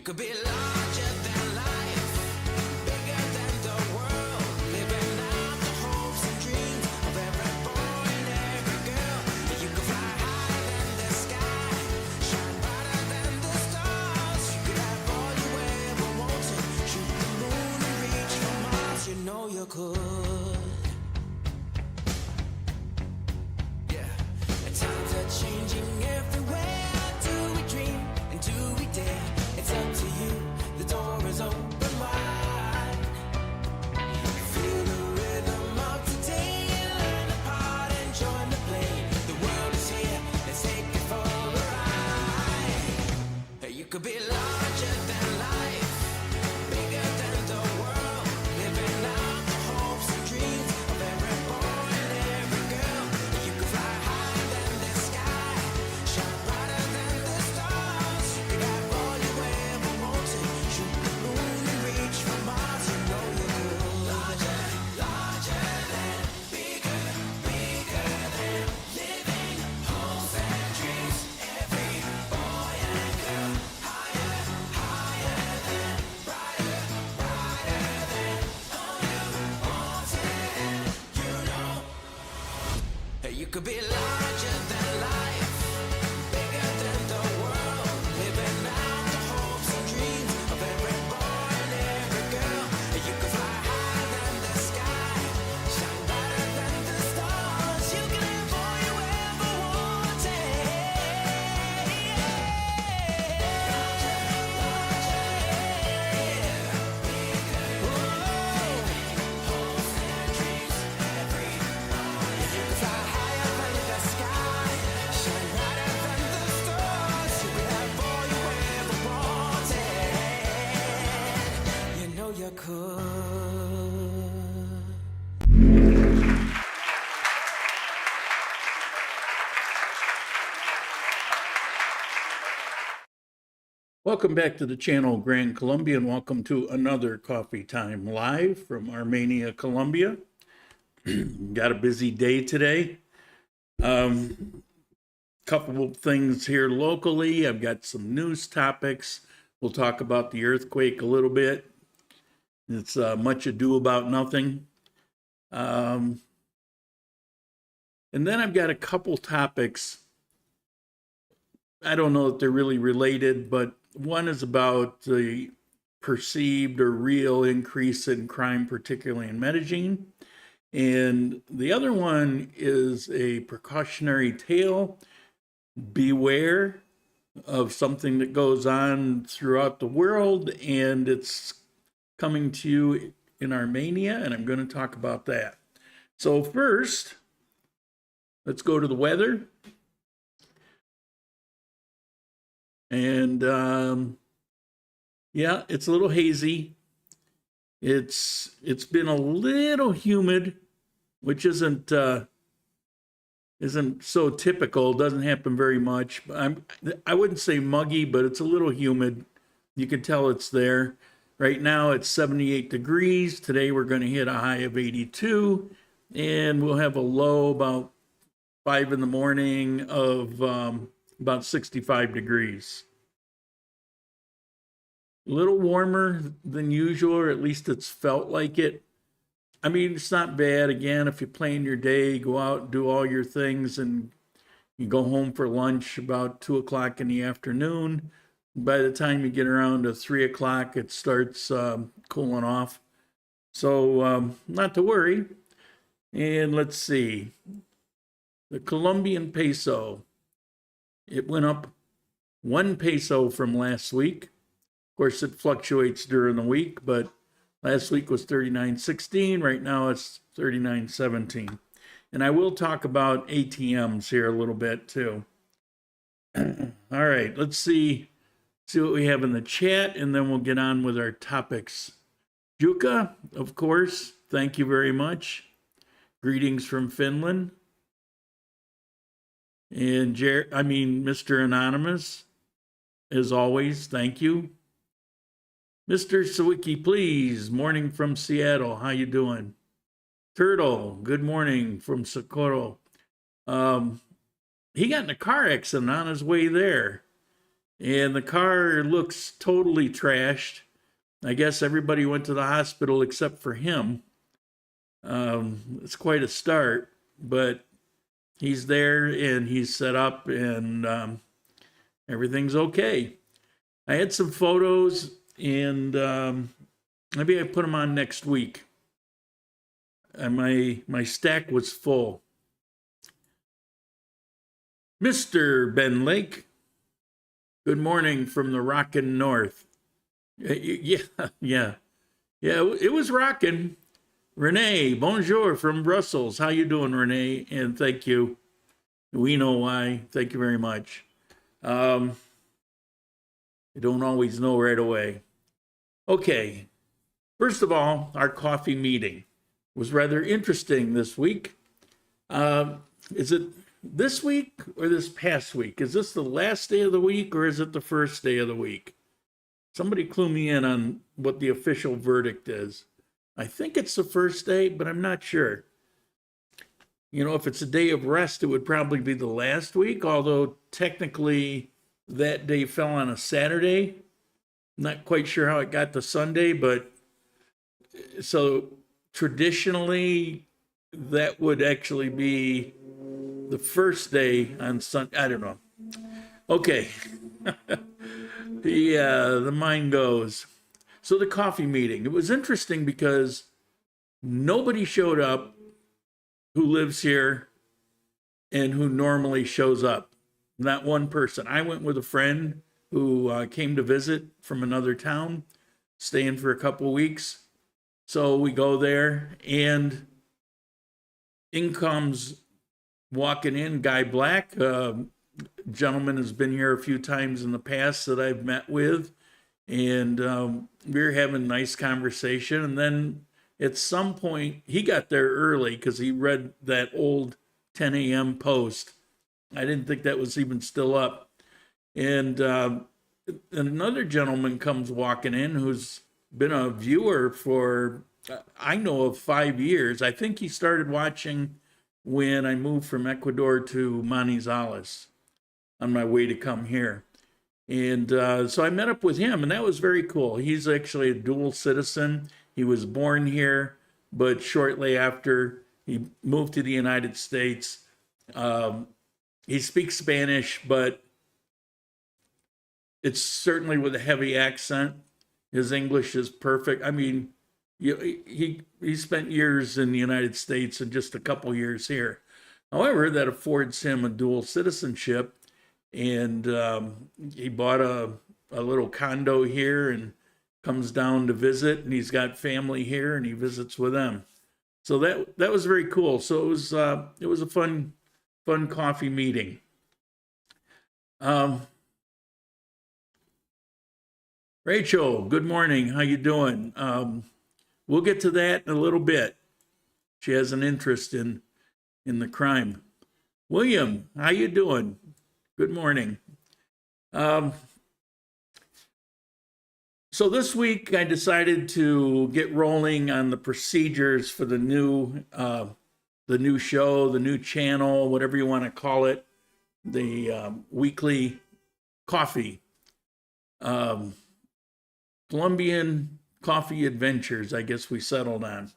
could be larger than life, bigger than the world, living out the hopes and dreams of every boy and every girl. You could fly higher than the sky, shine brighter than the stars. You could have all you ever wanted, shoot the moon and reach for Mars. You know you could. Yeah, and times are changing everywhere. Do we dream and do we dare? It's up to you, the door is open wide. Feel the rhythm of today, learn the part and join the play. The world is here, let's take it for a ride. You could be larger than life, bigger than the world, living out the hopes and dreams of every boy and every girl. You could fly higher than the sky, shine brighter than the stars. You could have all you ever wanted, shoot the moon and reach for Mars. You know you could. Larger, larger than, bigger, bigger than, living hopes and dreams. Every boy and girl, higher, higher than, brighter, brighter than, all you wanted. You know, you could be larger than life, bigger than the world, living out the hopes and dreams of every boy and every girl. You could fly higher than the sky, shine brighter than the stars. You can have all you ever wanted. You know you could. Welcome back to the channel, Grand Colombia, and welcome to another Coffee Time Live from Armenia, Colombia. Got a busy day today. Couple of things here locally. I've got some news topics. We'll talk about the earthquake a little bit. It's much ado about nothing. And then I've got a couple topics. I don't know if they're really related, but one is about the perceived or real increase in crime, particularly in Medellin. And the other one is a precautionary tale. Beware of something that goes on throughout the world, and it's coming to you in Armenia, and I'm going to talk about that. So first, let's go to the weather. And yeah, it's a little hazy. It's been a little humid, which isn't so typical. It doesn't happen very much. I wouldn't say muggy, but it's a little humid. You can tell it's there. Right now it's 78 degrees. Today we're going to hit a high of 82, and we'll have a low about 5 in the morning of about 65 degrees. A little warmer than usual, or at least it's felt like it. I mean, it's not bad. Again, if you plan your day, go out and do all your things, and you go home for lunch about 2 o'clock in the afternoon. By the time you get around to 3 o'clock, it starts cooling off. So not to worry. And let's see. The Colombian peso. It went up 1 peso from last week. Of course, it fluctuates during the week, but last week was 39.16. Right now it's 39.17. And I will talk about ATMs here a little bit too. All right, let's see what we have in the chat, and then we'll get on with our topics. Juka, of course, thank you very much. Greetings from Finland. And Mr. Anonymous, as always, thank you. Mr. Sawicki, please, morning from Seattle. How you doing? Turtle, good morning from Socorro. He got in a car accident on his way there. And the car looks totally trashed. I guess everybody went to the hospital except for him. It's quite a start, but he's there and he's set up and everything's okay. I had some photos and maybe I put them on next week. And my stack was full. Mr. Ben Lake, good morning from the rockin' north. Yeah. It was rockin'. Renee, bonjour from Brussels. How you doing, Renee? And thank you. We know why. Thank you very much. You don't always know right away. Okay. First of all, our coffee meeting was rather interesting this week. Is it this week or this past week? Is this the last day of the week or is it the first day of the week? Somebody clue me in on what the official verdict is. I think it's the first day, but I'm not sure. You know, if it's a day of rest, it would probably be the last week, although technically that day fell on a Saturday. Not quite sure how it got to Sunday, but so traditionally that would actually be the first day on Sunday. I don't know. Okay. The mind goes. So the coffee meeting, it was interesting because nobody showed up who lives here and who normally shows up. Not one person. I went with a friend who came to visit from another town, staying for a couple weeks. So we go there and in comes walking in Guy Black. Gentleman has been here a few times in the past that I've met with. And we were having a nice conversation. And then at some point, he got there early because he read that old 10 a.m. post. I didn't think that was even still up. And another gentleman comes walking in who's been a viewer for, I know of 5 years. I think he started watching when I moved from Ecuador to Manizales on my way to come here. And so I met up with him, and that was very cool. He's actually a dual citizen. He was born here, but shortly after, he moved to the United States. He speaks Spanish, but it's certainly with a heavy accent. His English is perfect. I mean, he spent years in the United States and just a couple years here. However, that affords him a dual citizenship. And he bought a little condo here and comes down to visit, and he's got family here and he visits with them. So that was very cool. So it was a fun coffee meeting. Rachel, good morning. How you doing? We'll get to that in a little bit. She has an interest in the crime. William, how you doing? Good morning. So this week I decided to get rolling on the procedures for the new show, the new channel, whatever you want to call it, the weekly coffee, Colombian coffee adventures. I guess we settled on.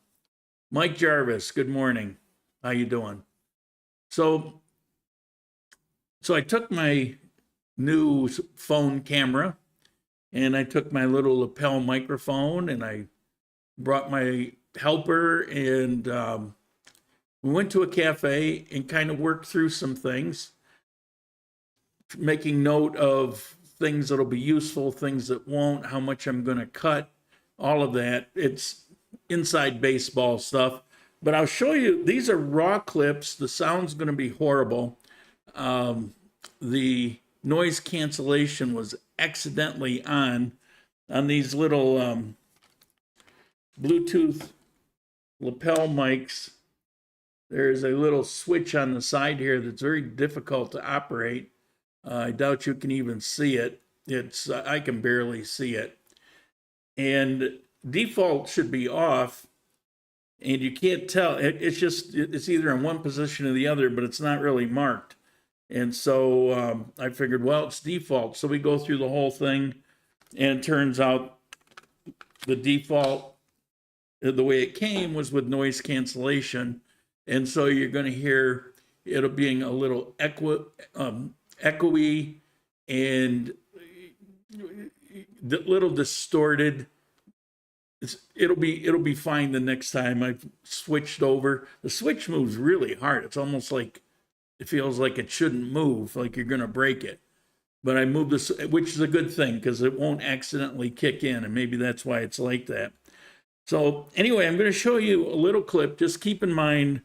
Mike Jarvis, good morning. How you doing? So I took my new phone camera and I took my little lapel microphone and I brought my helper and we went to a cafe and kind of worked through some things, making note of things that'll be useful, things that won't, how much I'm going to cut, all of that. It's inside baseball stuff, but I'll show you. These are raw clips. The sound's going to be horrible. The noise cancellation was accidentally on these little Bluetooth lapel mics. There's a little switch on the side here that's very difficult to operate. I doubt you can even see it. I can barely see it. And default should be off, and you can't tell. It's either in one position or the other, but it's not really marked. And so I figured, well, it's default. So we go through the whole thing, and it turns out the default, the way it came, was with noise cancellation. And so you're going to hear it'll being a little echoey and a little distorted. It'll be fine the next time. I've switched over. The switch moves really hard. It's almost like it feels like it shouldn't move, like you're going to break it. But I moved this, which is a good thing because it won't accidentally kick in, and maybe that's why it's like that. So anyway, I'm going to show you a little clip. Just keep in mind,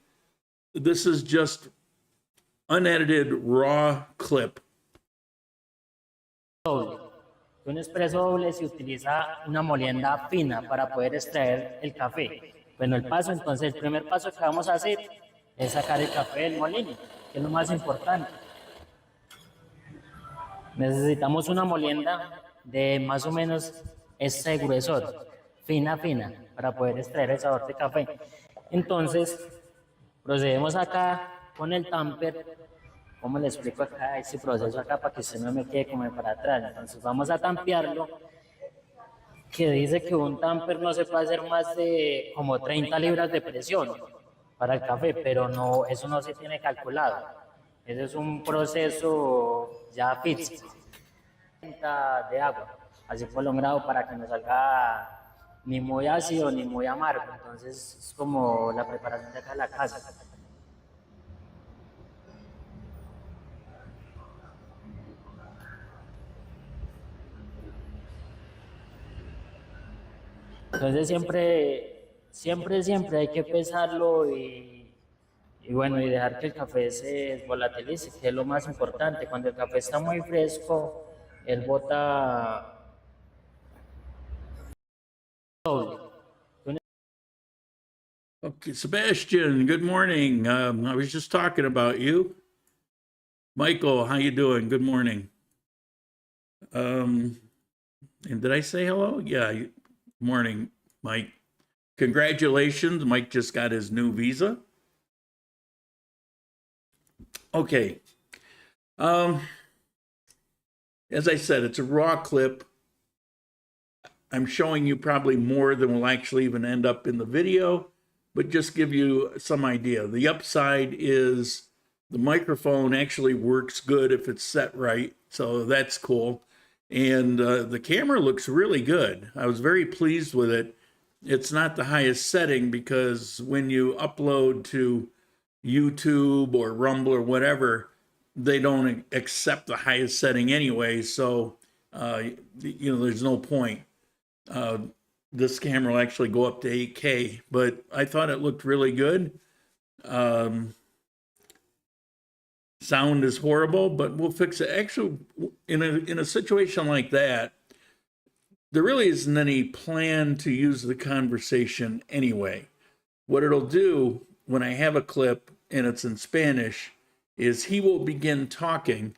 this is just unedited raw clip. Un expreso doble se utiliza una molienda fina para poder extraer el café. Bueno, el paso, entonces, el primer paso que vamos a hacer es sacar el café del molino, que es lo más importante. Necesitamos una molienda de más o menos este gruesor, fina, para poder extraer el sabor de café. Entonces, procedemos acá con el tamper. ¿Cómo le explico acá este proceso acá para que usted no me quede como para atrás? Entonces vamos a tampearlo, que dice que un tamper no se puede hacer más de como 30 libras de presión para el café, pero no, eso no se tiene calculado. Ese es un proceso ya físico. De agua, así prolongado para que no salga ni muy ácido ni muy amargo. Entonces es como la preparación de acá en la casa. Entonces siempre hay que pesarlo y bueno, y dejar que el café se volatilice, que es lo más importante. Cuando el café está muy fresco, él bota doble. Okay, Sebastian, good morning. I was just talking about you. Michael, how you doing? Good morning. And did I say hello? Yeah, morning, Mike. Congratulations, Mike just got his new visa. Okay. As I said, it's a raw clip. I'm showing you probably more than will actually even end up in the video, but just give you some idea. The upside is the microphone actually works good if it's set right, so that's cool. And the camera looks really good. I was very pleased with it. It's not the highest setting because when you upload to YouTube or Rumble or whatever, they don't accept the highest setting anyway. So, there's no point. This camera will actually go up to 8K, but I thought it looked really good. Sound is horrible, but we'll fix it. Actually, in a situation like that, there really isn't any plan to use the conversation anyway. What it'll do when I have a clip and it's in Spanish is he will begin talking,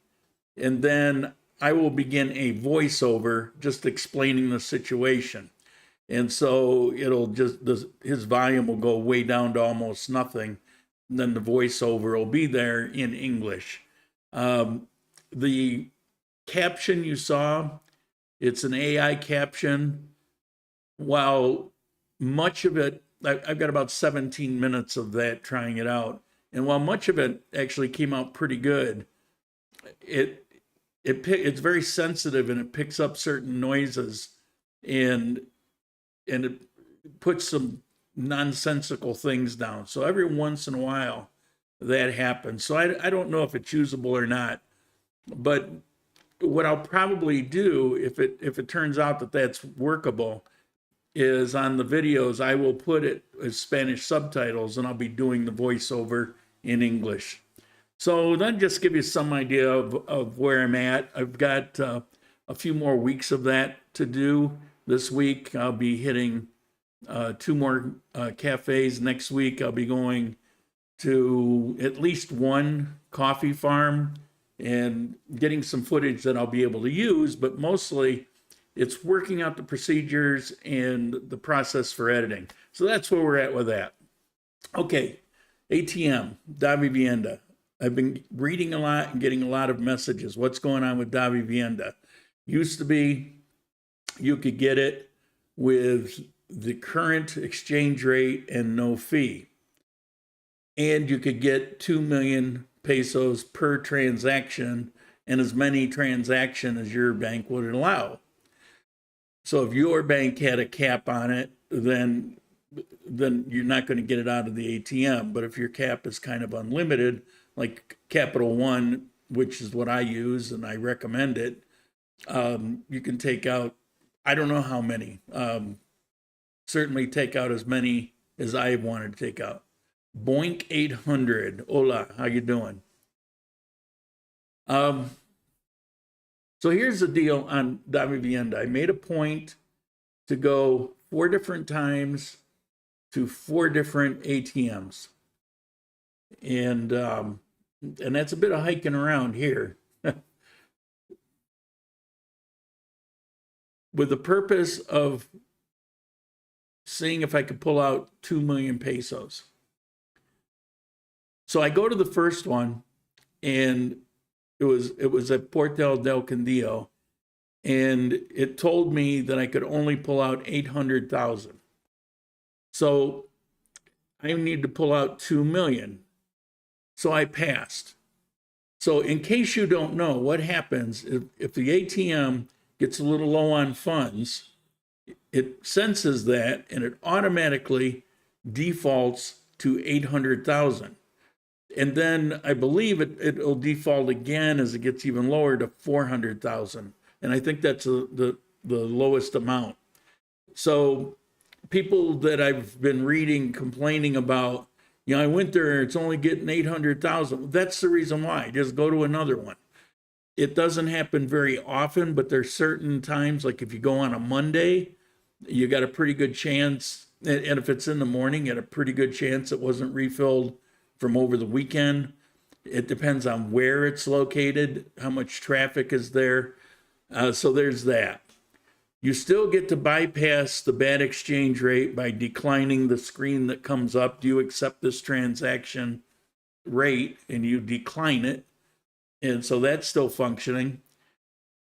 and then I will begin a voiceover just explaining the situation. And so it'll just, his volume will go way down to almost nothing. And then the voiceover will be there in English. The caption you saw, it's an AI caption. While much of it, I've got about 17 minutes of that trying it out. And while much of it actually came out pretty good, it's very sensitive and it picks up certain noises and it puts some nonsensical things down. So every once in a while that happens. So I don't know if it's usable or not, but what I'll probably do if it turns out that that's workable is on the videos, I will put it as Spanish subtitles and I'll be doing the voiceover in English. So then just give you some idea of where I'm at. I've got a few more weeks of that to do. This week, I'll be hitting 2 more cafes. Next week, I'll be going to at least 1 coffee farm and getting some footage that I'll be able to use, but mostly it's working out the procedures and the process for editing. So that's where we're at with that. Okay, ATM, Da Vivienda. I've been reading a lot and getting a lot of messages. What's going on with Da Vivienda? Used to be you could get it with the current exchange rate and no fee. And you could get 2 million pesos per transaction and as many transactions as your bank would allow. So if your bank had a cap on it, then you're not going to get it out of the ATM. But if your cap is kind of unlimited, like Capital One, which is what I use and I recommend it, you can take out, I don't know how many, certainly take out as many as I wanted to take out. Boink 800. Hola, how you doing? So here's the deal on Da Vivienda. I made a point to go 4 different times to 4 different ATMs. And that's a bit of hiking around here. With the purpose of seeing if I could pull out 2 million pesos. So I go to the first one, and it was at Portal del Condillo, and it told me that I could only pull out 800,000. So I need to pull out 2 million. So I passed. So in case you don't know, what happens if the ATM gets a little low on funds, it senses that and it automatically defaults to 800,000. And then I believe it'll default again as it gets even lower to 400,000. And I think that's the lowest amount. So people that I've been reading complaining about, I went there, it's only getting 800,000. That's the reason why. Just go to another one. It doesn't happen very often, but there's certain times, like if you go on a Monday, you got a pretty good chance. And if it's in the morning, you got a pretty good chance it wasn't refilled from over the weekend. It depends on where it's located, how much traffic is there. So there's that. You still get to bypass the bad exchange rate by declining the screen that comes up. Do you accept this transaction rate? And you decline it. And so that's still functioning.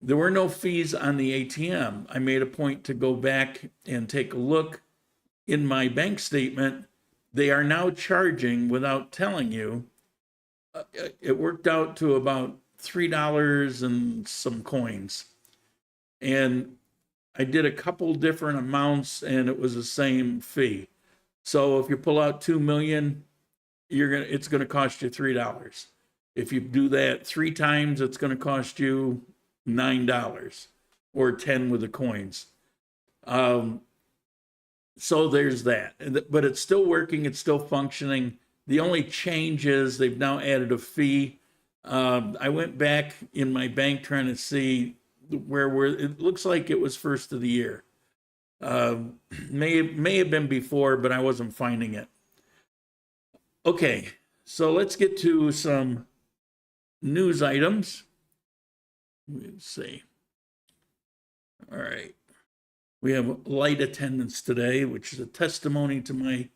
There were no fees on the ATM. I made a point to go back and take a look in my bank statement. They are now charging, without telling you, it worked out to about $3 and some coins. And I did a couple different amounts and it was the same fee. So if you pull out 2 million, it's going to cost you $3. If you do that 3 times, it's going to cost you $9 or 10 with the coins. So there's that, but it's still working. It's still functioning. The only change is they've now added a fee. I went back in my bank trying to see where it looks like it was first of the year. May have been before, but I wasn't finding it. Okay, so let's get to some news items. Let's see. All right. We have light attendance today, which is a testimony to my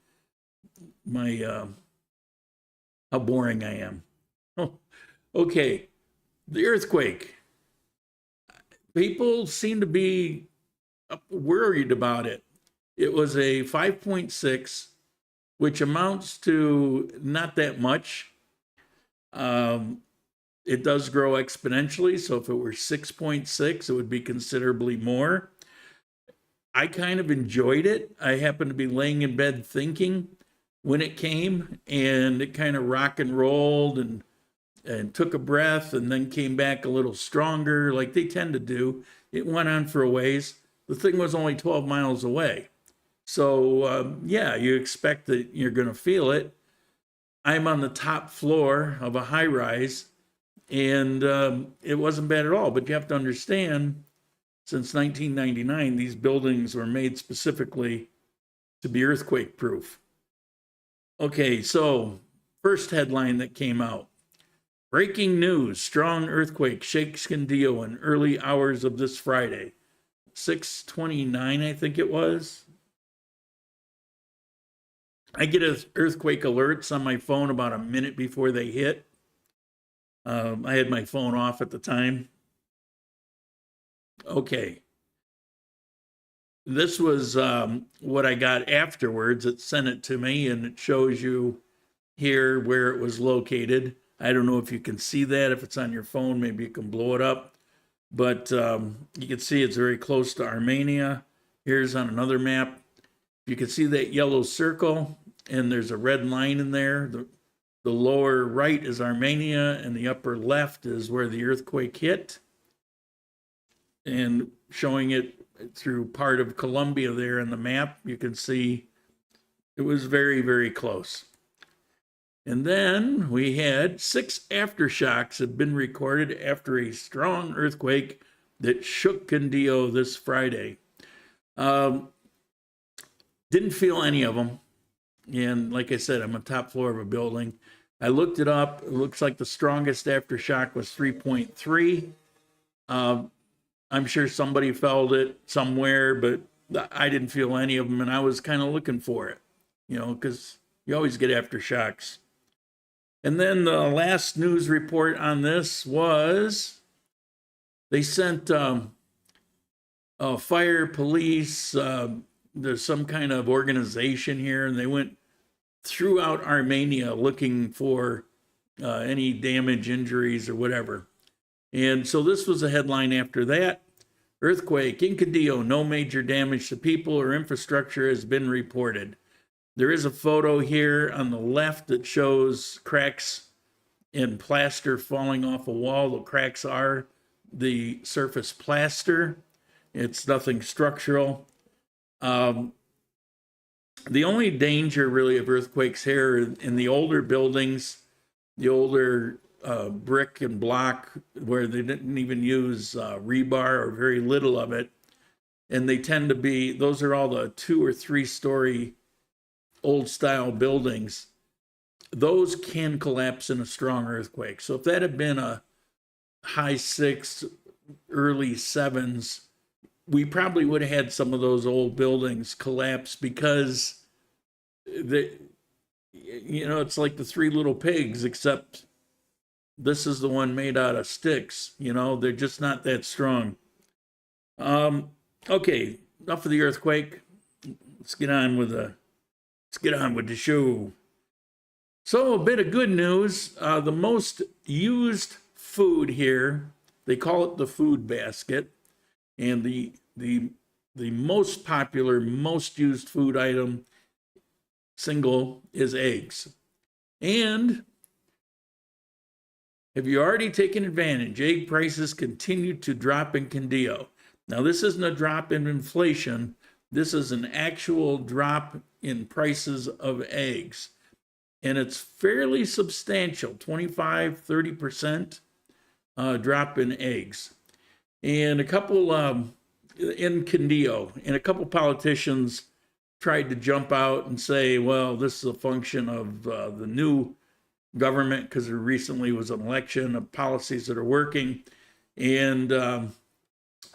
how boring I am. Oh, okay, the earthquake. People seem to be worried about it. It was a 5.6, which amounts to not that much. It does grow exponentially, so if it were 6.6, it would be considerably more. I kind of enjoyed it. I happened to be laying in bed thinking when it came, and it kind of rock and rolled and took a breath and then came back a little stronger like they tend to do. It went on for a ways. The thing was only 12 miles away. So yeah, you expect that you're going to feel it. I'm on the top floor of a high rise, and it wasn't bad at all. But you have to understand, since 1999, these buildings were made specifically to be earthquake proof. Okay, so first headline that came out. Breaking news, strong earthquake shakes Condillo in early hours of this Friday. 6:29, I think it was. I get earthquake alerts on my phone about a minute before they hit. I had my phone off at the time. Okay. This was what I got afterwards. It sent it to me, and it shows you here where it was located. I don't know if you can see that. If it's on your phone, maybe you can blow it up. But you can see it's very close to Armenia. Here's on another map. You can see that yellow circle, and there's a red line in there. The lower right is Armenia, and the upper left is where the earthquake hit. And showing it through part of Colombia there in the map, you can see it was very, very close. And then we had 6 aftershocks had been recorded after a strong earthquake that shook Quindío this Friday. Didn't feel any of them. And like I said, I'm on top floor of a building. I looked it up. It looks like the strongest aftershock was 3.3. I'm sure somebody felt it somewhere, but I didn't feel any of them, and I was kind of looking for it, you know, because you always get aftershocks. And then the last news report on this was they sent fire, police, there's some kind of organization here, and they went throughout Armenia looking for any damage, injuries, or whatever. And so this was a headline after that. Earthquake in Quindío, no major damage to people or infrastructure has been reported. There is a photo here on the left that shows cracks in plaster falling off a wall. The cracks are the surface plaster. It's nothing structural. The only danger really of earthquakes here in the older buildings, the older brick and block where they didn't even use rebar or very little of it. And they tend to be, those are all the 2 or 3 story old style buildings. Those can collapse in a strong earthquake. So if that had been a high 6, early 7s, we probably would have had some of those old buildings collapse because it's like the 3 Little Pigs, except this is the one made out of sticks. You know, they're just not that strong. Okay, enough of the earthquake. Let's get on with the show. So a bit of good news. The most used food here, they call it the food basket, and the most popular, most used food item single is eggs. And have you already taken advantage? Egg prices continue to drop in Quindío. Now, this isn't a drop in inflation. This is an actual drop in prices of eggs. And it's fairly substantial, 25-30% drop in eggs. And a couple in Quindío, and a couple politicians tried to jump out and say, well, this is a function of the new government because there recently was an election of policies that are working. And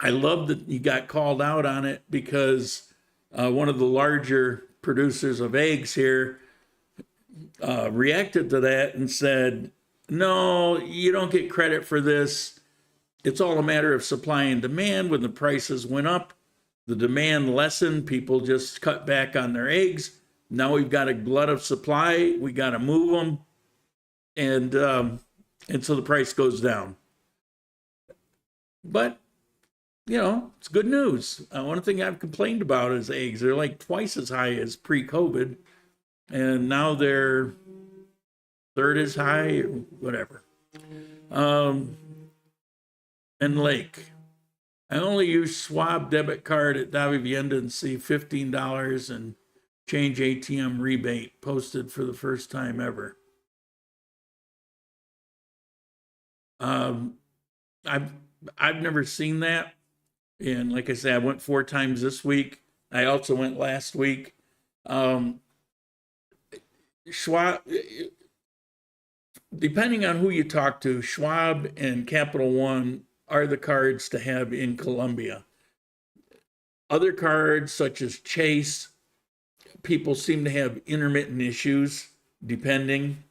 I love that he got called out on it because one of the larger producers of eggs here reacted to that and said, no, you don't get credit for this. It's all a matter of supply and demand. When the prices went up, the demand lessened. People just cut back on their eggs. Now we've got a glut of supply. We got to move them. And so the price goes down. But, you know, it's good news. One thing I've complained about is eggs. They're like twice as high as pre-COVID. And now they're third as high or whatever. And Lake. I only use Schwab debit card at Davivienda and see $15 and change ATM rebate posted for the first time ever. I've never seen that. And like I said, I went 4 times this week. I also went last week. Schwab, depending on who you talk to, Schwab and Capital One are the cards to have in Colombia. Other cards, such as Chase, people seem to have intermittent issues, depending.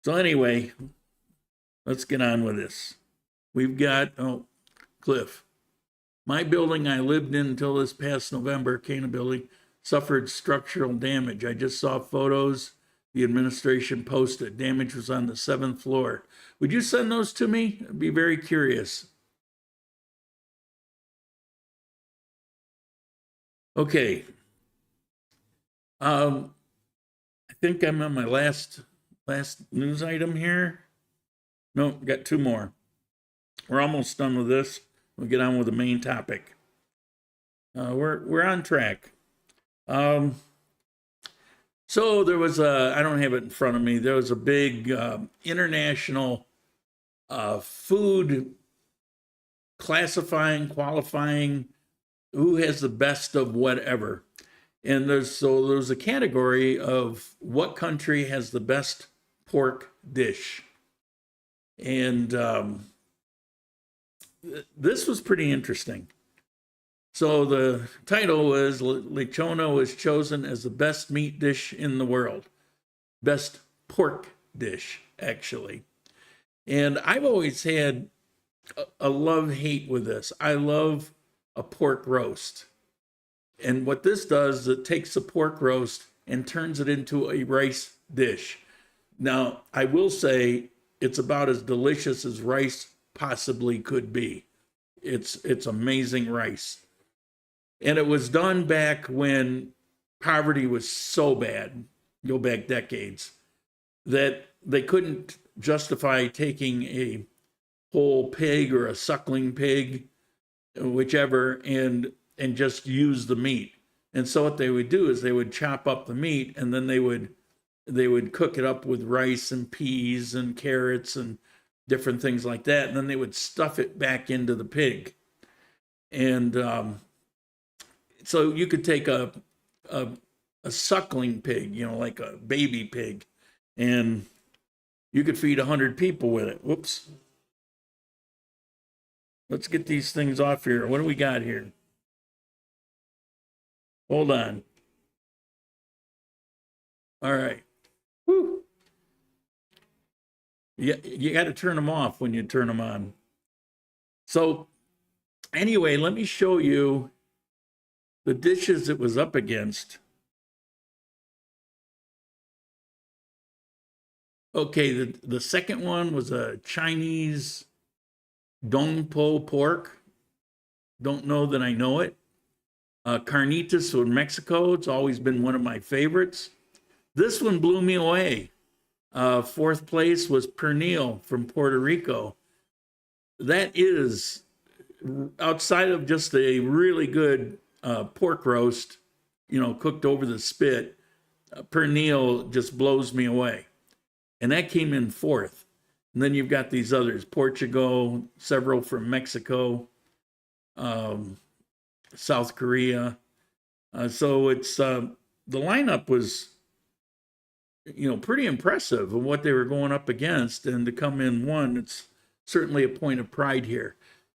So anyway, let's get on with this. We've got, Cliff. My building I lived in until this past November, Canon building, suffered structural damage. I just saw photos the administration posted. Damage was on the 7th floor. Would you send those to me? I'd be very curious. Okay. I think I'm on my last news item here. No, got two more. We're almost done with this. We'll get on with the main topic. We're on track. So there was I don't have it in front of me. There was a big international food qualifying who has the best of whatever. And there's a category of what country has the best pork dish. And this was pretty interesting. So the title was Lechona was chosen as the best meat dish in the world. Best pork dish, actually. And I've always had a love-hate with this. I love a pork roast. And what this does is it takes a pork roast and turns it into a rice dish. Now, I will say it's about as delicious as rice possibly could be. It's amazing rice. And it was done back when poverty was so bad, go back decades, that they couldn't justify taking a whole pig or a suckling pig, whichever, and just use the meat. And so what they would do is they would chop up the meat, and then they would cook it up with rice and peas and carrots and different things like that, and then they would stuff it back into the pig. And so you could take a suckling pig, like a baby pig, and you could feed 100 people with it. Whoops. Let's get these things off here. What do we got here? Hold on. All right. Whew. You got to turn them off when you turn them on. So anyway, let me show you the dishes it was up against. Okay, the second one was a Chinese dongpo pork. Don't know that I know it. Carnitas from Mexico. It's always been one of my favorites. This one blew me away. Fourth place was pernil from Puerto Rico. That is, outside of just a really good pork roast, cooked over the spit, pernil just blows me away. And that came in fourth. And then you've got these others, Portugal, several from Mexico, South Korea. So it's the lineup was, pretty impressive of what they were going up against, and to come in one, it's certainly a point of pride here.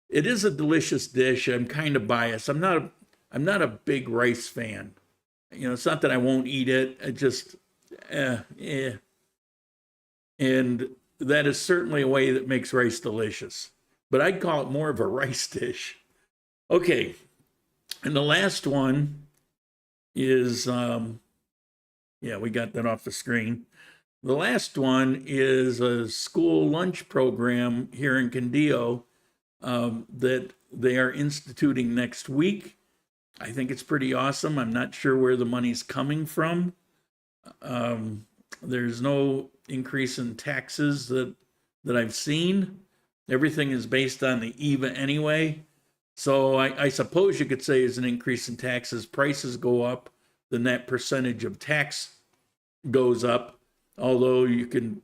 It is a delicious dish. I'm kind of biased. I'm not a big rice fan. It's not that I won't eat it. I just, And that is certainly a way that makes rice delicious. But I'd call it more of a rice dish. Okay. And the last one is, we got that off the screen. The last one is a school lunch program here in Condillo that they are instituting next week. I think it's pretty awesome. I'm not sure where the money's coming from. There's no increase in taxes that I've seen. Everything is based on the EVA anyway. So I suppose you could say as an increase in taxes, prices go up, the net percentage of tax goes up. Although you can,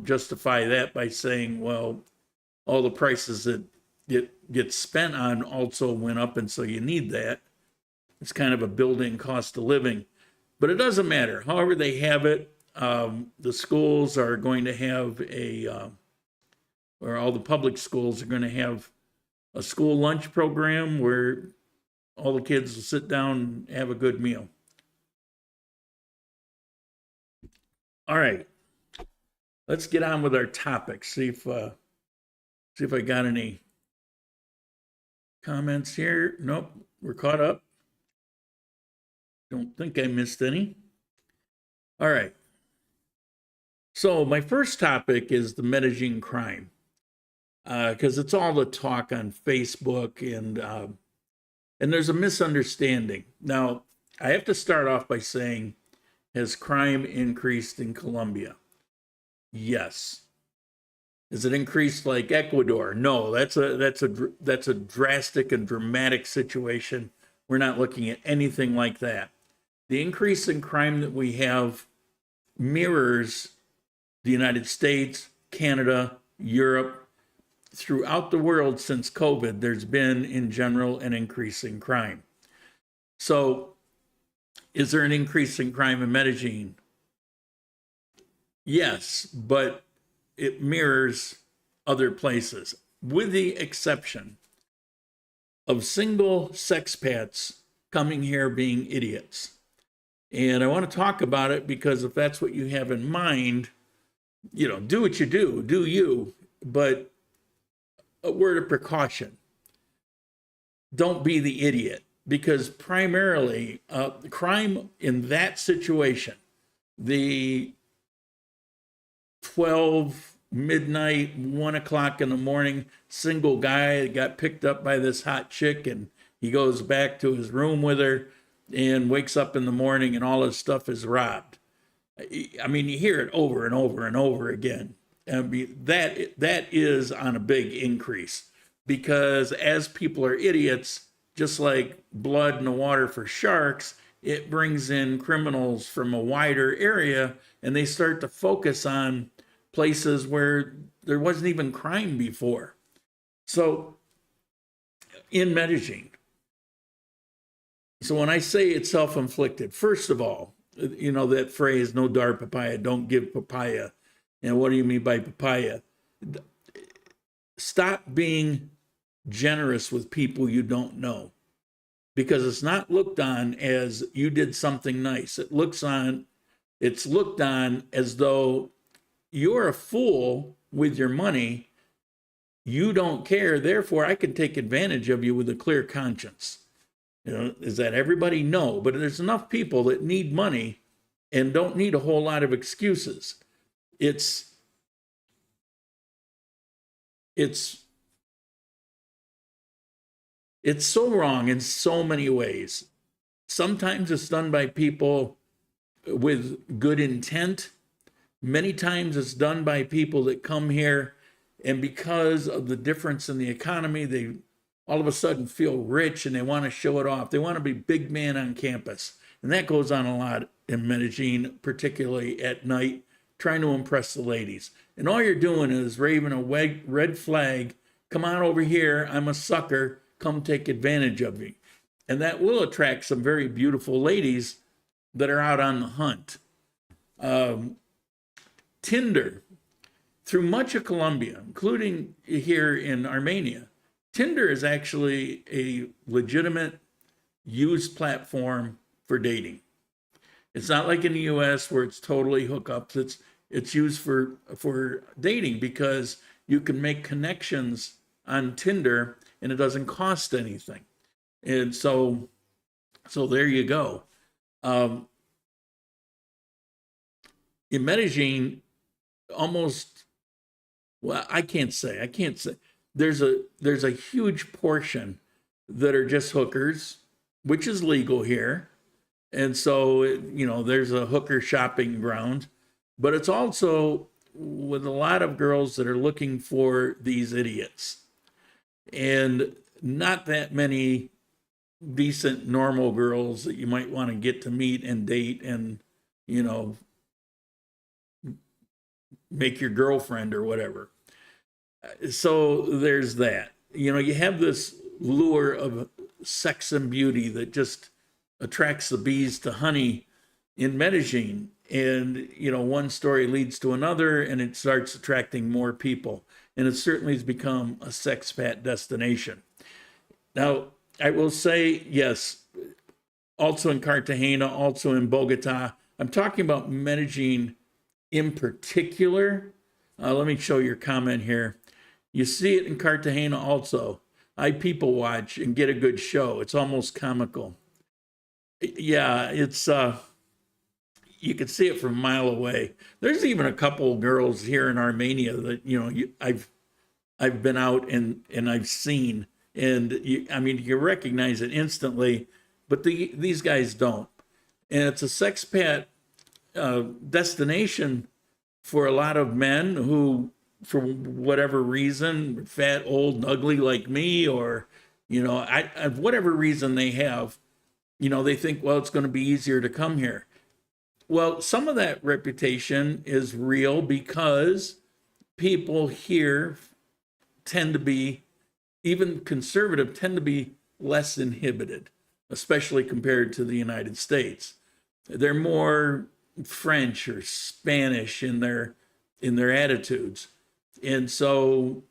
justify that by saying, well, all the prices that get spent on also went up, and so you need that. It's kind of a built-in cost of living. But it doesn't matter. However they have it, the schools are going to have or all the public schools are going to have a school lunch program where all the kids will sit down and have a good meal. All right. let's get on with our topic. See if I got any comments here. Nope, we're caught up. Don't think I missed any. All right. So my first topic is the Medellin crime, because it's all the talk on Facebook, and there's a misunderstanding. Now, I have to start off by saying, has crime increased in Colombia? Yes. Has it increased like Ecuador? No, that's a drastic and dramatic situation. We're not looking at anything like that. The increase in crime that we have mirrors the United States, Canada, Europe. Throughout the world since COVID, there's been, in general, an increase in crime. So, is there an increase in crime in Medellin? Yes, but it mirrors other places, with the exception of single sexpats coming here being idiots. And I want to talk about it because if that's what you have in mind, you know, do what you do you, but a word of precaution. Don't be the idiot, because primarily crime in that situation, the 12 midnight, 1 o'clock in the morning, single guy that got picked up by this hot chick, and he goes back to his room with her and wakes up in the morning and all his stuff is robbed. I mean, you hear it over and over and over again. I mean, that is on a big increase, because as people are idiots, just like blood in the water for sharks, it brings in criminals from a wider area, and they start to focus on places where there wasn't even crime before. So in Medellin, so when I say it's self-inflicted, first of all, you know that phrase, no dar papaya, don't give papaya. And what do you mean by papaya? Stop being generous with people you don't know, because it's not looked on as you did something nice. It's looked on as though you're a fool with your money. You don't care. Therefore, I can take advantage of you with a clear conscience. You know, is that everybody? No, but there's enough people that need money and don't need a whole lot of excuses. It's so wrong in so many ways. Sometimes it's done by people with good intent. Many times it's done by people that come here, and because of the difference in the economy, they all of a sudden feel rich and they want to show it off. They want to be big man on campus. And that goes on a lot in Medellin, particularly at night, trying to impress the ladies. And all you're doing is waving a red flag. Come on over here. I'm a sucker. Come take advantage of me. And that will attract some very beautiful ladies that are out on the hunt. Tinder, through much of Colombia, including here in Armenia, Tinder is actually a legitimate used platform for dating. It's not like in the US where it's totally hookups. It's used for dating, because you can make connections on Tinder and it doesn't cost anything. And so there you go. In Medellin, I can't say. There's a huge portion that are just hookers, which is legal here. And so, you know, there's a hooker shopping ground, but it's also with a lot of girls that are looking for these idiots, and not that many decent, normal girls that you might want to get to meet and date and, you know, make your girlfriend or whatever. So there's that. You know, you have this lure of sex and beauty that just attracts the bees to honey in Medellin. And, you know, one story leads to another, and it starts attracting more people. And it certainly has become a sexpat destination. Now, I will say, yes, also in Cartagena, also in Bogota. I'm talking about Medellin in particular, Let me show your comment here. You see it in Cartagena also. I people watch and get a good show. It's almost comical. Yeah, it's you can see it from a mile away. There's even a couple girls here in Armenia that I've been out and I've seen, and you recognize it instantly, but these guys don't. And it's a sexpat destination for a lot of men who, for whatever reason, fat, old, and ugly like me, or whatever reason they have, they think, well, it's going to be easier to come here. Well, some of that reputation is real because people here tend to be, even conservative, tend to be less inhibited, especially compared to the United States. They're more French or Spanish in their attitudes. And so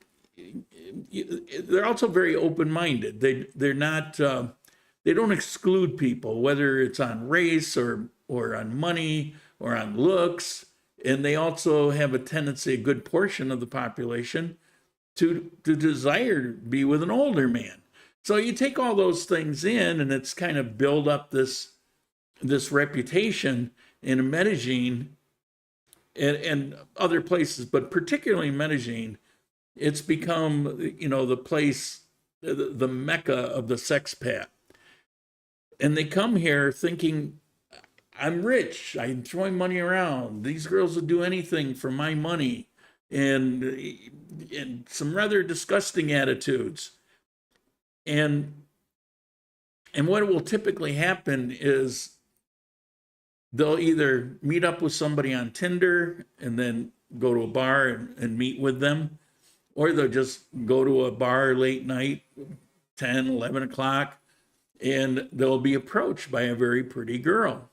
they're also very open-minded. They're not, they don't exclude people, whether it's on race or on money or on looks. And they also have a tendency, a good portion of the population, to desire to be with an older man. So you take all those things in, and it's kind of build up this reputation in Medellin and other places, but particularly Medellin. It's become, the place, the mecca of the sexpat. And they come here thinking, I'm rich, I'm throwing money around, these girls will do anything for my money, and some rather disgusting attitudes. And what will typically happen is they'll either meet up with somebody on Tinder and then go to a bar and meet with them, or they'll just go to a bar late night, 10, 11 o'clock, and they'll be approached by a very pretty girl.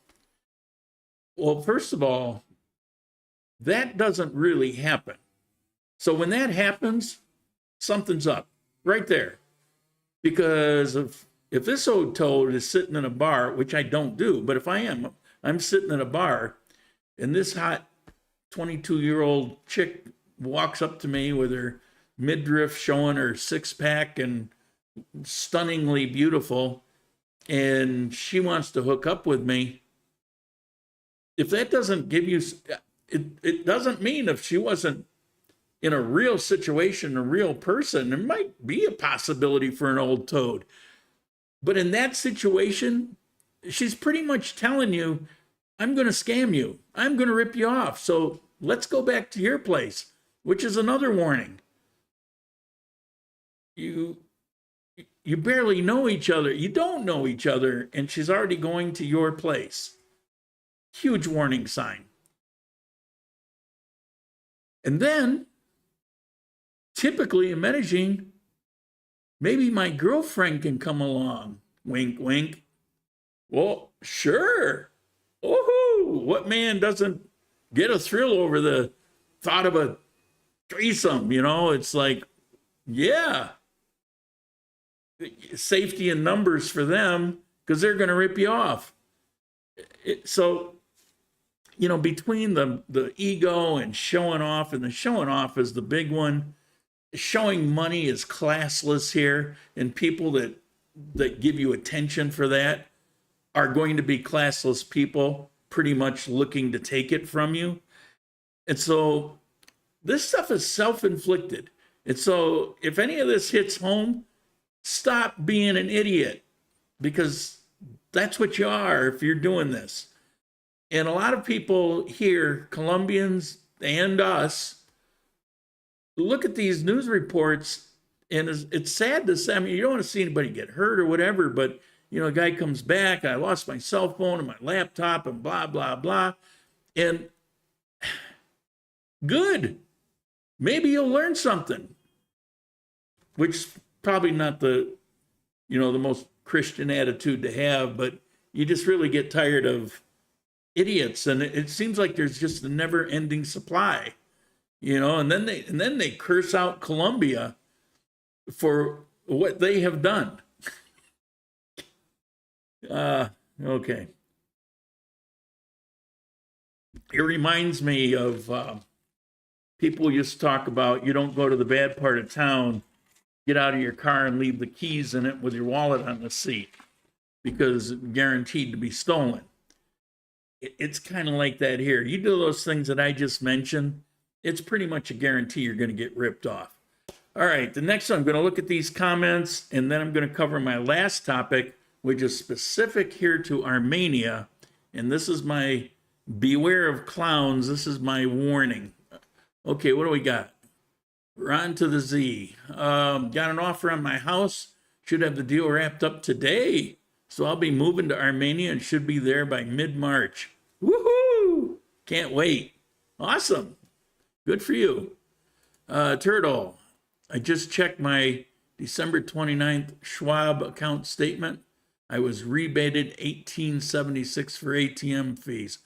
Well, first of all, that doesn't really happen. So when that happens, something's up right there. Because if this old toad is sitting in a bar, which I don't do, but if I'm sitting in a bar, and this hot 22-year-old chick walks up to me with her midriff showing her six-pack and stunningly beautiful, and she wants to hook up with me, if that doesn't give you, it doesn't mean if she wasn't in a real situation, a real person, there might be a possibility for an old toad. But in that situation, she's pretty much telling you, I'm going to scam you. I'm going to rip you off. So let's go back to your place, which is another warning. You barely know each other. You don't know each other, and she's already going to your place. Huge warning sign. And then, typically in Medellin, maybe my girlfriend can come along. Wink, wink. Well, sure. Woohoo! What man doesn't get a thrill over the thought of a threesome? It's like, yeah. Safety in numbers for them, because they're going to rip you off. So, between the ego and showing off, and the showing off is the big one. Showing money is classless here, and people that give you attention for that are going to be classless people, pretty much looking to take it from you. And so this stuff is self-inflicted. And so if any of this hits home, stop being an idiot, because that's what you are if you're doing this. And a lot of people here, Colombians and us, look at these news reports, and it's sad to say, you don't want to see anybody get hurt or whatever, but, a guy comes back, I lost my cell phone and my laptop and blah, blah, blah. And good. Maybe you'll learn something, which probably not the most Christian attitude to have, but you just really get tired of idiots. And it seems like there's just a never ending supply, and then they curse out Colombia for what they have done. Okay. It reminds me of people used to talk about you don't go to the bad part of town, get out of your car and leave the keys in it with your wallet on the seat because it's guaranteed to be stolen. It's kind of like that here. You do those things that I just mentioned, it's pretty much a guarantee you're going to get ripped off. All right, the next one, I'm going to look at these comments, and then I'm going to cover my last topic, which is specific here to Armenia. And this is my beware of clowns. This is my warning. Okay, what do we got? We're on to the Z. Got an offer on my house. Should have the deal wrapped up today. So I'll be moving to Armenia and should be there by mid-March. Woohoo! Can't wait. Awesome. Good for you. Turtle, I just checked my December 29th Schwab account statement. I was rebated $18.76 for ATM fees.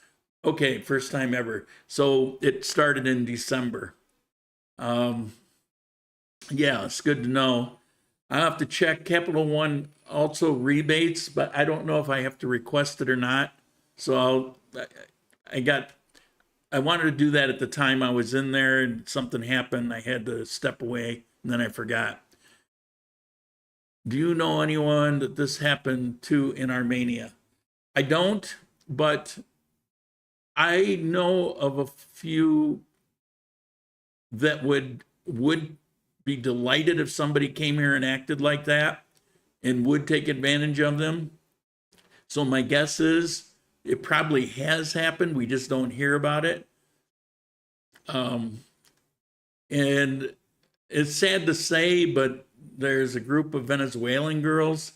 Okay, first time ever. So it started in December. Yeah, it's good to know. I'll have to check. Capital One also rebates, but I don't know if I have to request it or not. So I wanted to do that at the time I was in there and something happened. I had to step away and then I forgot. Do you know anyone that this happened to in Armenia? I don't, but I know of a few that would be delighted if somebody came here and acted like that and would take advantage of them. So my guess is it probably has happened. We just don't hear about it. And it's sad to say, but there's a group of Venezuelan girls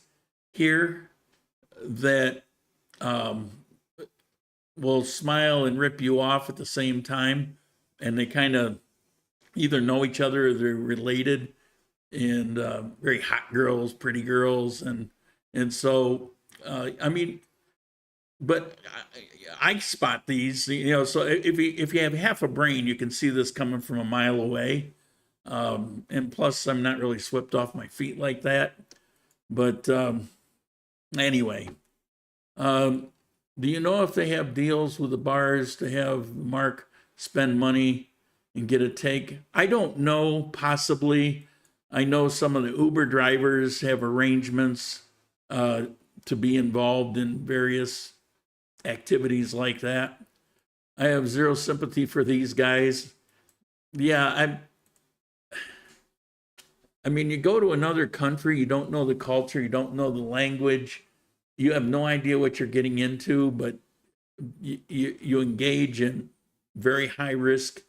here that will smile and rip you off at the same time. And they kind of either know each other or they're related, and very hot girls, pretty girls. And so, I mean, but I spot these, you know, so if you have half a brain, you can see this coming from a mile away. And plus I'm not really swept off my feet like that. But anyway, do you know if they have deals with the bars to have Mark spend money and get a take? I don't know, possibly. I know some of the Uber drivers have arrangements to be involved in various activities like that. I have zero sympathy for these guys. Yeah, I mean, you go to another country, you don't know the culture, you don't know the language, you have no idea what you're getting into, but you engage in very high risk.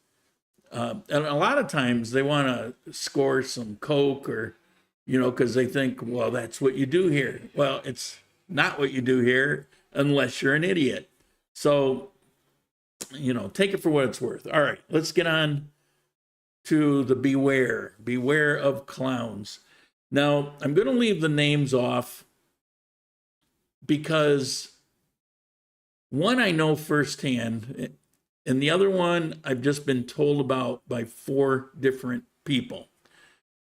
And a lot of times they want to score some coke or, you know, because they think, well, that's what you do here. Well, it's not what you do here unless you're an idiot. So, you know, take it for what it's worth. All right, let's get on to the beware of clowns. Now, I'm going to leave the names off because one I know firsthand, and the other one I've just been told about by 4 different people.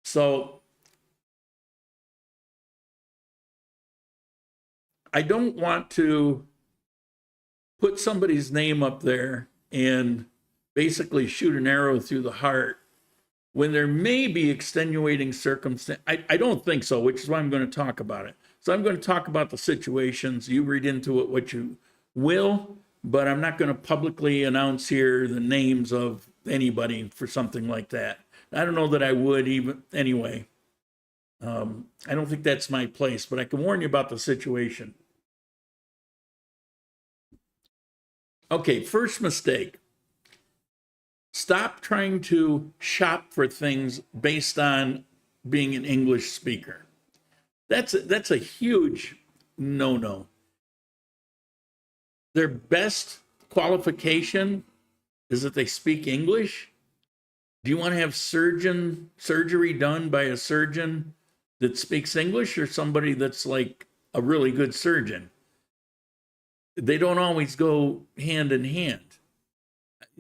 So I don't want to put somebody's name up there and basically shoot an arrow through the heart when there may be extenuating circumstance. I don't think so, which is why I'm going to talk about it. So I'm going to talk about the situations. You read into it what you will, but I'm not going to publicly announce here the names of anybody for something like that. I don't know that I would even anyway. I don't think that's my place, but I can warn you about the situation. Okay, first mistake. Stop trying to shop for things based on being an English speaker. That's a huge no-no. Their best qualification is that they speak English. Do you want to have surgery done by a surgeon that speaks English or somebody that's like a really good surgeon? They don't always go hand in hand.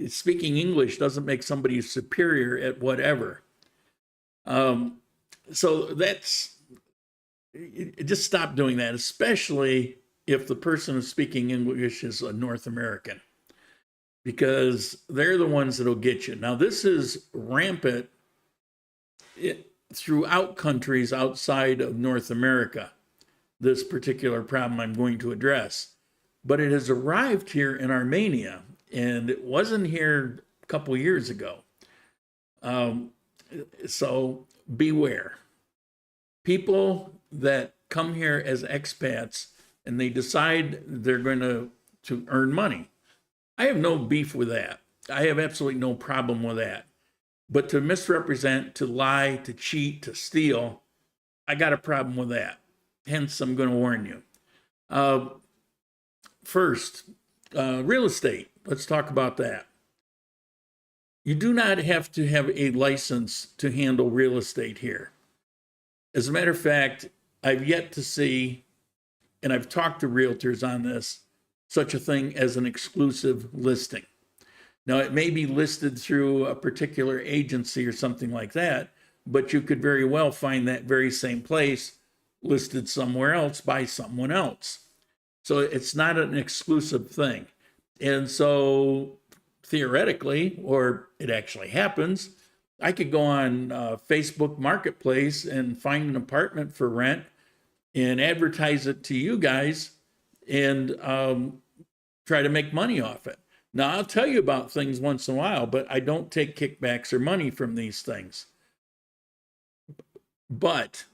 Speaking English doesn't make somebody superior at whatever. So that's, just stop doing that, especially if the person who's speaking English is a North American. because they're the ones that'll get you. Now, this is rampant throughout countries outside of North America, this particular problem I'm going to address. But it has arrived here in Armenia, and it wasn't here a couple years ago. So beware. People that come here as expats and they decide they're going to earn money. I have no beef with that. I have absolutely no problem with that. But to misrepresent, to lie, to cheat, to steal, I got a problem with that. Hence, I'm going to warn you. First, real estate. Let's talk about that. You do not have to have a license to handle real estate here. As a matter of fact, I've yet to see, and I've talked to realtors on this, such a thing as an exclusive listing. Now, it may be listed through a particular agency or something like that, but you could very well find that very same place listed somewhere else by someone else. So it's not an exclusive thing. And so theoretically, or it actually happens, I could go on Facebook Marketplace and find an apartment for rent and advertise it to you guys and try to make money off it. Now, I'll tell you about things once in a while, but I don't take kickbacks or money from these things. But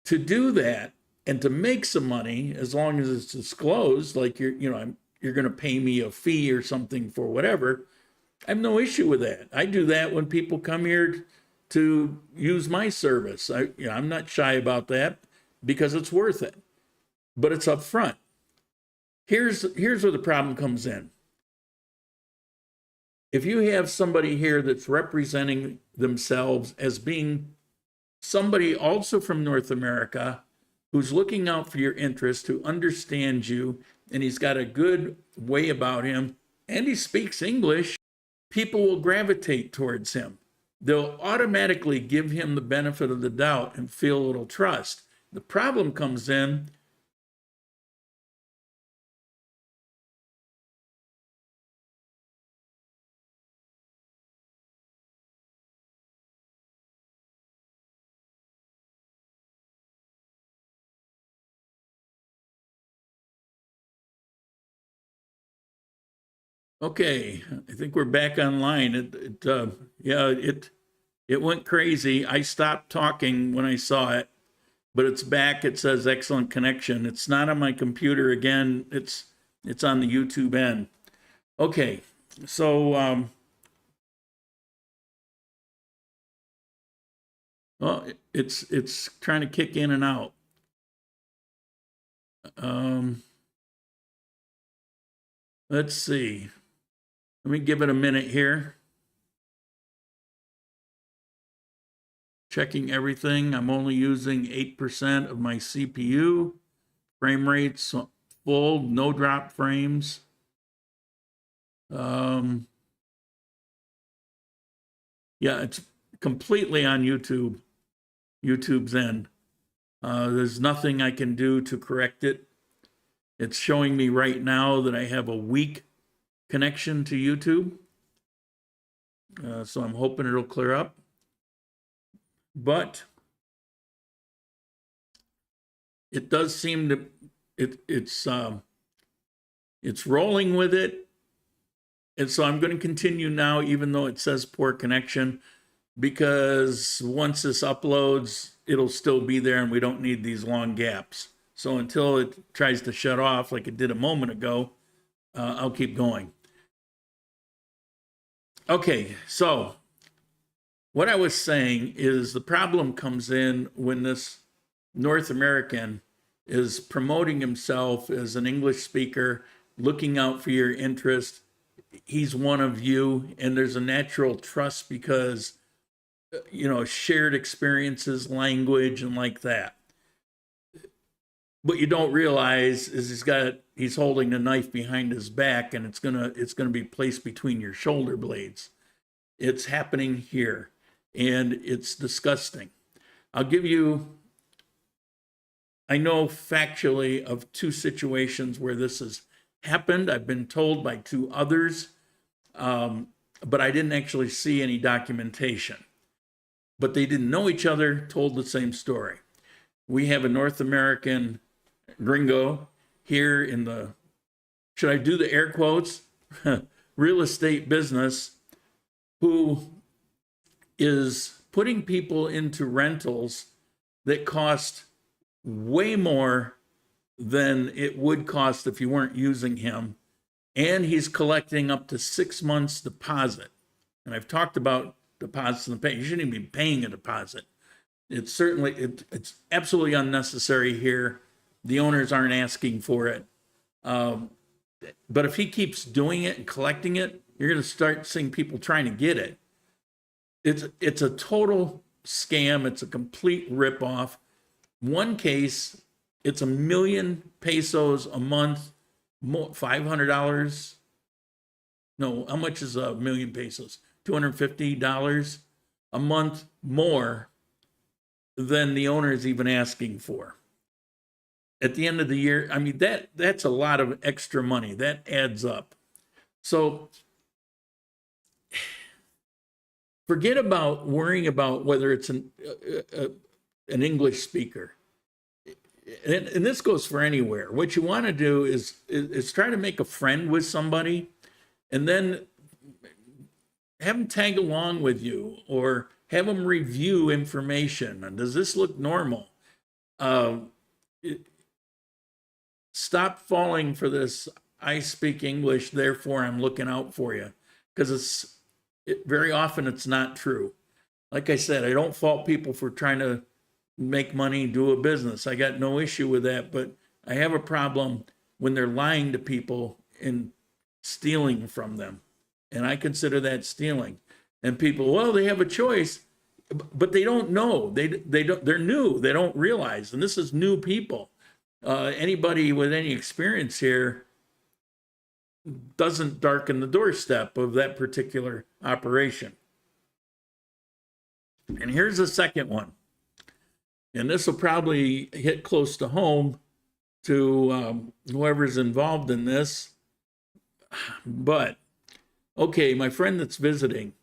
to do that and to make some money, as long as it's disclosed, like you're going to pay me a fee or something for whatever, I have no issue with that. I do that when people come here to use my service. I'm not shy about that because it's worth it, but it's up front. Here's where the problem comes in. If you have somebody here that's representing themselves as being somebody also from North America who's looking out for your interest, who understands you, and he's got a good way about him, and he speaks English, people will gravitate towards him. They'll automatically give him the benefit of the doubt and feel a little trust. The problem comes in Okay, I think we're back online. It went crazy. I stopped talking when I saw it, but it's back. It says excellent connection. It's not on my computer again. It's on the YouTube end. Okay, so well, it's trying to kick in and out. Let's see. Let me give it a minute here. Checking everything. I'm only using 8% of my CPU. Frame rates full, no drop frames. Yeah, it's completely on YouTube. YouTube's end. There's nothing I can do to correct it. It's showing me right now that I have a weak connection to YouTube. So I'm hoping it'll clear up. But it does seem to, it's rolling with it. And so I'm going to continue now, even though it says poor connection, because once this uploads, it'll still be there and we don't need these long gaps. So until it tries to shut off like it did a moment ago, I'll keep going. Okay, so what I was saying is the problem comes in when this North American is promoting himself as an English speaker, looking out for your interest. He's one of you, and there's a natural trust because, shared experiences, language, and like that. What you don't realize is he's holding a knife behind his back, and it's gonna be placed between your shoulder blades. It's happening here, and it's disgusting. I know factually of two situations where this has happened. I've been told by 2 others, but I didn't actually see any documentation. But they didn't know each other, told the same story. We have a North American gringo here in the, should I do the air quotes, real estate business, who is putting people into rentals that cost way more than it would cost if you weren't using him. And he's collecting up to 6 months deposit. And I've talked about deposits in the past. You shouldn't even be paying a deposit. It's certainly, it's absolutely unnecessary here. The owners aren't asking for it. But if he keeps doing it and collecting it, you're going to start seeing people trying to get it. It's a total scam. It's a complete ripoff. One case, it's 1 million pesos a month, $500. No, how much is 1 million pesos? $250 a month more than the owner is even asking for. At the end of the year, I mean, that's a lot of extra money. That adds up. So forget about worrying about whether it's an English speaker. And this goes for anywhere. What you want to do is try to make a friend with somebody and then have them tag along with you or have them review information. And does this look normal? Stop falling for this, I speak English, therefore I'm looking out for you. Because very often it's not true. Like I said, I don't fault people for trying to make money, do a business. I got no issue with that, but I have a problem when they're lying to people and stealing from them. And I consider that stealing. And people, well, they have a choice, but they don't know. They don't, they're new. They don't realize. And this is new people. Anybody with any experience here doesn't darken the doorstep of that particular operation. And here's the second one. And this will probably hit close to home to whoever's involved in this. But, okay, my friend that's visiting,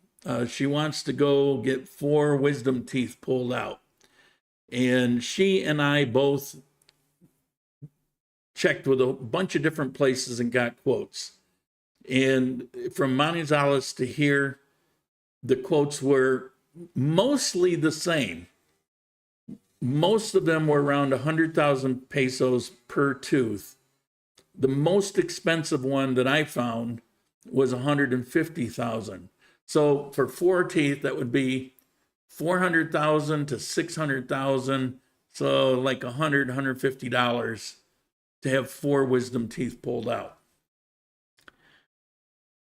she wants to go get 4 wisdom teeth pulled out. And she and I both checked with a bunch of different places and got quotes. And from Manizales to here, the quotes were mostly the same. Most of them were around 100,000 pesos per tooth. The most expensive one that I found was 150,000. So for 4 teeth, that would be 400,000 to 600,000. So like $150 to have 4 wisdom teeth pulled out.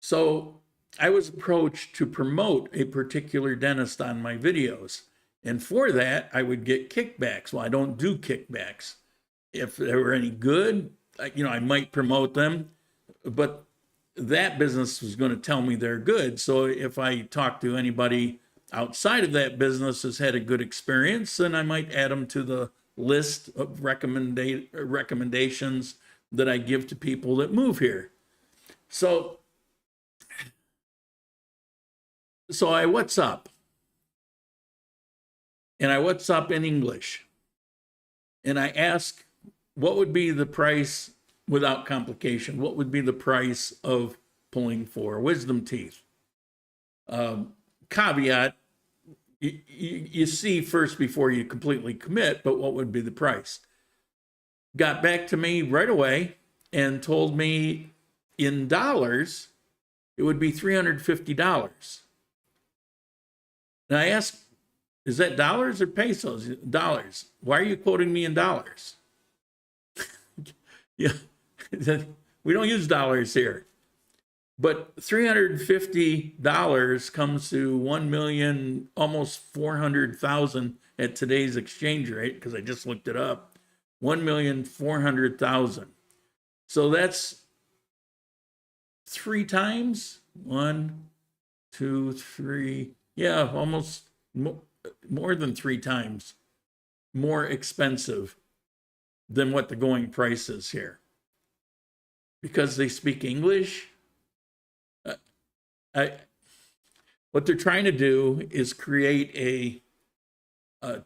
So I was approached to promote a particular dentist on my videos. And for that, I would get kickbacks. Well, I don't do kickbacks. If they were any good, I might promote them. But that business was going to tell me they're good. So if I talk to anybody outside of that business who's had a good experience, then I might add them to the list of recommendations that I give to people that move here. So I what's up? And I what's up in English. And I ask, what would be the price without complication? What would be the price of pulling 4 wisdom teeth? Caveat, you see first before you completely commit, but what would be the price? Got back to me right away and told me in dollars, it would be $350. And I asked, is that dollars or pesos? Dollars. Why are you quoting me in dollars? Yeah, we don't use dollars here. But $350 comes to 1 million, almost 400,000 at today's exchange rate, because I just looked it up. 1,400,000. So that's 3 times. 1, 2, 3. Yeah, almost more than 3 times more expensive than what the going price is here. because they speak English. What they're trying to do is create a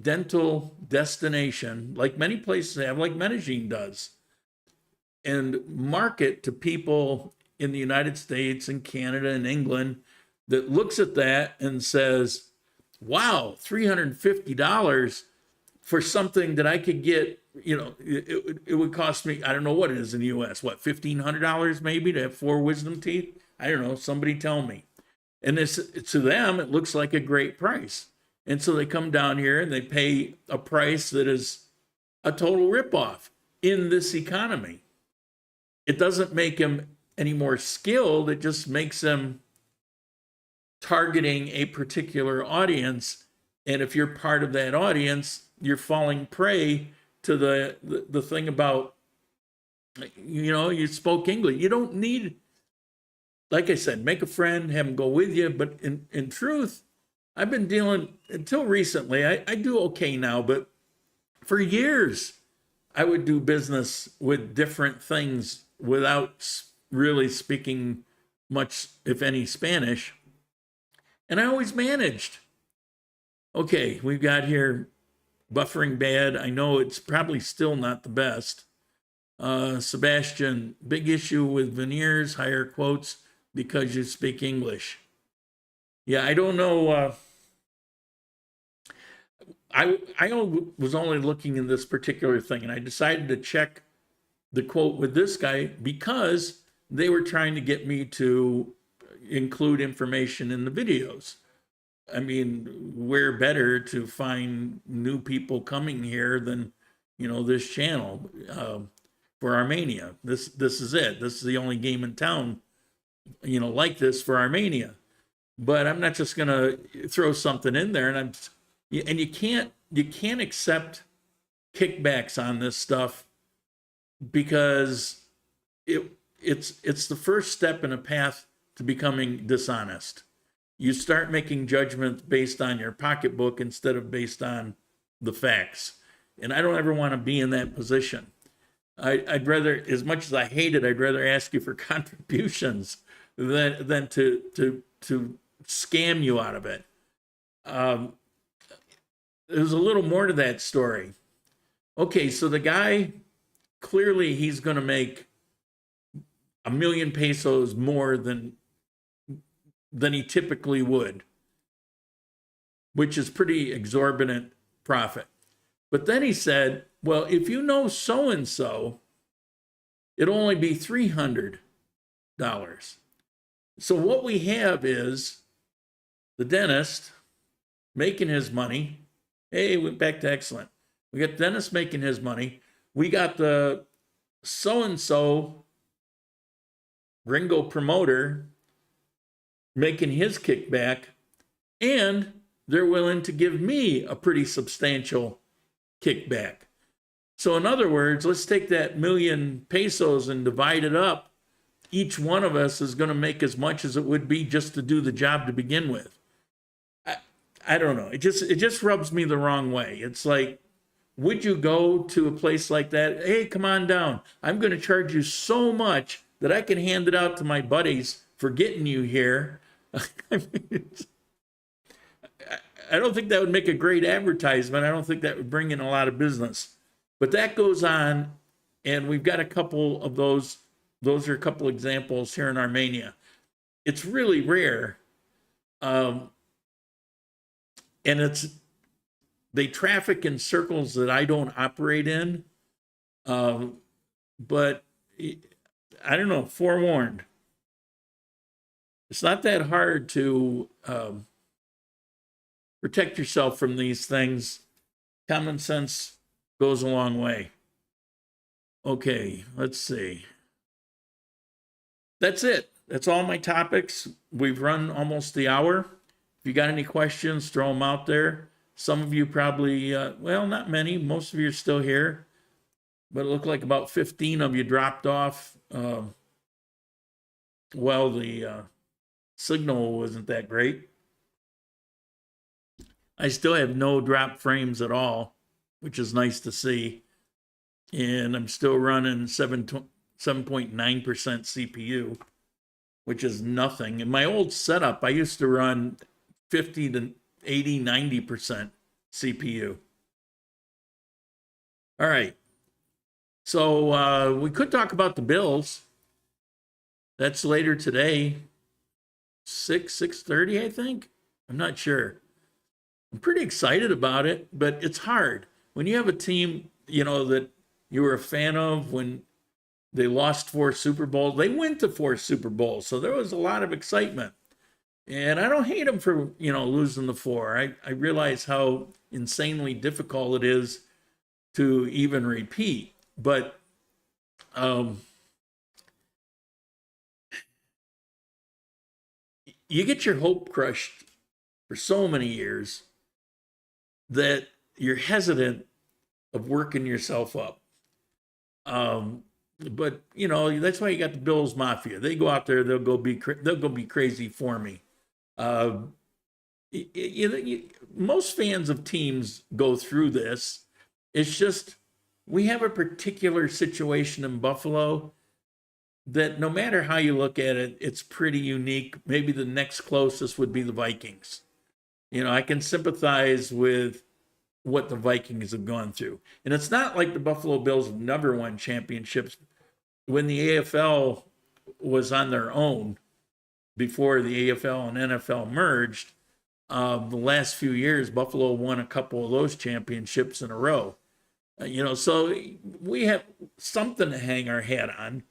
dental destination, like many places have, like Medellin does, and market to people in the United States and Canada and England that looks at that and says, wow, $350 for something that I could get, you know, it would cost me, I don't know what it is in the US, what, $1,500 maybe to have 4 wisdom teeth? I don't know, somebody tell me. And this, to them, it looks like a great price. And so they come down here and they pay a price that is a total ripoff in this economy. It doesn't make them any more skilled, it just makes them targeting a particular audience. And if you're part of that audience, you're falling prey to the thing about, you know, you spoke English. You don't need, like I said, make a friend, have them go with you. But in truth, I've been dealing, until recently, I do okay now, but for years, I would do business with different things without really speaking much, if any, Spanish. And I always managed. Okay, we've got here buffering bad. I know it's probably still not the best. Sebastian, big issue with veneers, higher quotes because you speak English. Yeah, I don't know. I was only looking in this particular thing, and I decided to check the quote with this guy because they were trying to get me to include information in the videos. I mean, where better to find new people coming here than, you know, this channel for Armenia. This is it. This is the only game in town, you know, like this for Armenia. But I'm not just gonna throw something in there, and you can't accept kickbacks on this stuff because it's the first step in a path to becoming dishonest. You start making judgments based on your pocketbook instead of based on the facts. And I don't ever want to be in that position. I'd rather, as much as I hate it, I'd rather ask you for contributions than to scam you out of it. There's a little more to that story. Okay, so the guy, clearly he's going to make 1 million pesos more than he typically would, which is pretty exorbitant profit. But then he said, well, if you know so-and-so, it'll only be $300. So what we have is the dentist making his money. Hey, went back to excellent. We got the dentist making his money. We got the so-and-so gringo promoter making his kickback, and they're willing to give me a pretty substantial kickback. So in other words, let's take that 1 million pesos and divide it up. Each one of us is going to make as much as it would be just to do the job to begin with. I don't know. It just rubs me the wrong way. It's like, would you go to a place like that? Hey, come on down. I'm going to charge you so much that I can hand it out to my buddies for getting you here. I don't think that would make a great advertisement. I don't think that would bring in a lot of business. But that goes on, and we've got a couple of those. Those are a couple examples here in Armenia. It's really rare. And they traffic in circles that I don't operate in. But I don't know, forewarned. It's not that hard to protect yourself from these things. Common sense goes a long way. Okay, let's see. That's it. That's all my topics. We've run almost the hour. If you got any questions, throw them out there. Some of you probably, well, not many. Most of you are still here. But it looked like about 15 of you dropped off. Well, the signal wasn't that great. I still have no drop frames at all, which is nice to see. And I'm still running 7.9% CPU, which is nothing. In my old setup, I used to run 50 to 80, 90% CPU. All right. So we could talk about the Bills. That's later today, 6:30, I think. I'm not sure. I'm pretty excited about it, but it's hard. When you have a team, you know, that you were a fan of when they lost 4 Super Bowls, they went to 4 Super Bowls, so there was a lot of excitement. And I don't hate them for, you know, losing the 4. I realize how insanely difficult it is to even repeat. But you get your hope crushed for so many years that you're hesitant of working yourself up. But you know, that's why you got the Bills Mafia. They go out there, they'll go be crazy for me. Most fans of teams go through this. It's just we have a particular situation in Buffalo that no matter how you look at it, it's pretty unique. Maybe the next closest would be the Vikings. You know, I can sympathize with what the Vikings have gone through. And it's not like the Buffalo Bills have never won championships. When the AFL was on their own, before the AFL and NFL merged, the last few years, Buffalo won a couple of those championships in a row. You know, so we have something to hang our hat on.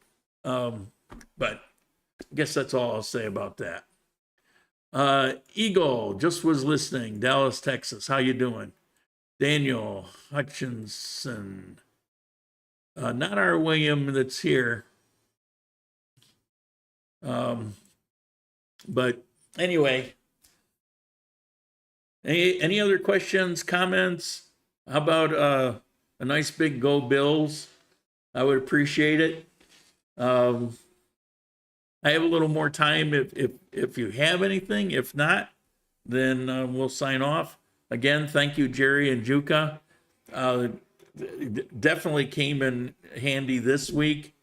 But I guess that's all I'll say about that. Eagle just was listening, Dallas, Texas. How you doing? Daniel Hutchinson. Not our William that's here. But anyway, any other questions, comments? How about a nice big Go Bills? I would appreciate it. I have a little more time if you have anything. If not, then we'll sign off. Again, thank you, Jerry and Juka. Definitely came in handy this week,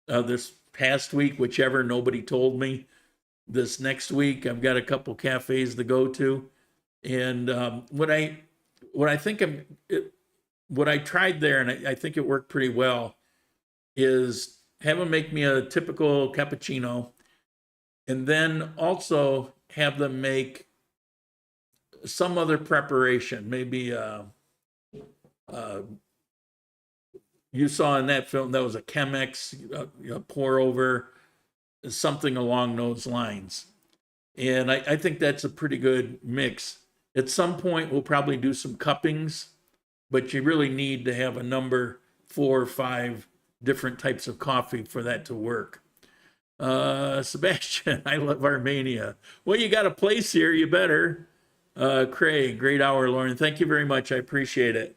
this past week, whichever, nobody told me. This next week, I've got a couple cafes to go to. And what I tried there, and I think it worked pretty well, is have them make me a typical cappuccino, and then also have them make some other preparation. Maybe you saw in that film, that was a Chemex, pour over, something along those lines. And I think that's a pretty good mix. At some point, we'll probably do some cuppings, but you really need to have a number 4 or 5 different types of coffee for that to work. Sebastian, I love Armenia. Well, you got a place here, you better. Craig, great hour, Lauren. Thank you very much. I appreciate it.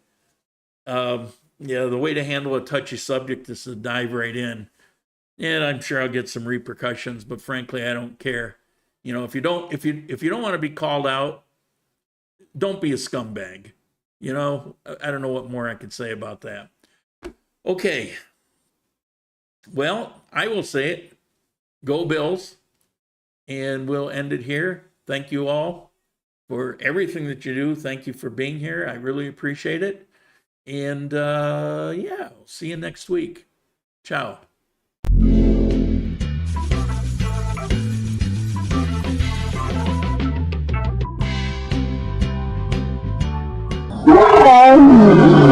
Yeah, the way to handle a touchy subject is to dive right in. And I'm sure I'll get some repercussions, but frankly, I don't care. You know, if you don't want to be called out, don't be a scumbag. You know, I don't know what more I could say about that. Okay. Well, I will say it. Go Bills. And we'll end it here. Thank you all for everything that you do. Thank you for being here. I really appreciate it. And yeah, I'll see you next week. Ciao. Oh.